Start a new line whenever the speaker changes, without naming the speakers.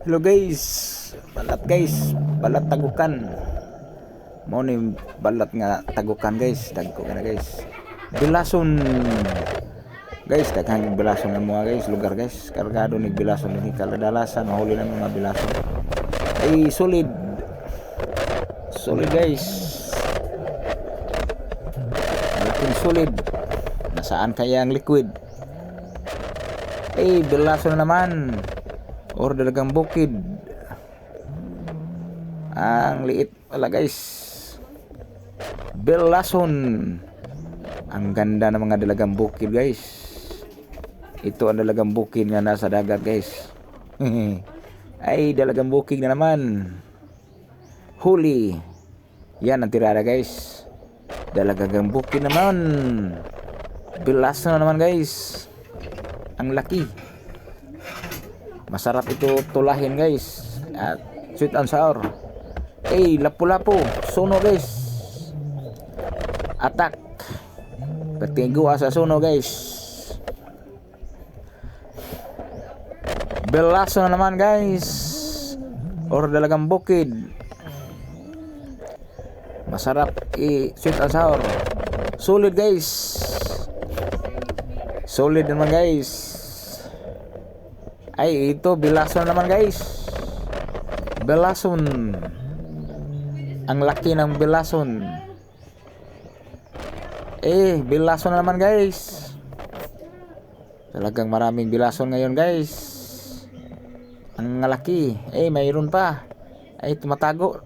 Hello guys, balat tagukan. Mo ni balat nga tagukan guys, dagko na guys. Bilason. Guys, daghang bilason na mga guys, lugar guys. Kargado ni bilason ni kadalasan mahuli ng mga bilason. Ay solid. Solid guys. Malaking solid. Nasaan kaya ang liquid? Ay bilason na naman. Or dalagang bukid. Ang liit pala guys. Bilason. Ang ganda ng mga dalagang bukid guys. Ito ang dalagang bukid nga nasa dagat guys. Ay dalagang bukid na naman. Huli. Yan ang tirada guys. Dalagang bukid naman. Bilason na naman guys. Ang laki. Masarap ito tulahin guys. At sweet and sour. Lapu-lapu. Suno guys. Atak. Katigo sa suno guys. Belaso na naman guys. Or dalagang bukid. Masarap sweet and sour. Solid guys. Solid naman guys. Ay ito bilason naman guys. Bilason. Ang laki ng bilason. Bilason naman guys. Talagang maraming bilason ngayon guys. Ang laki. Mayroon pa. Tumatago.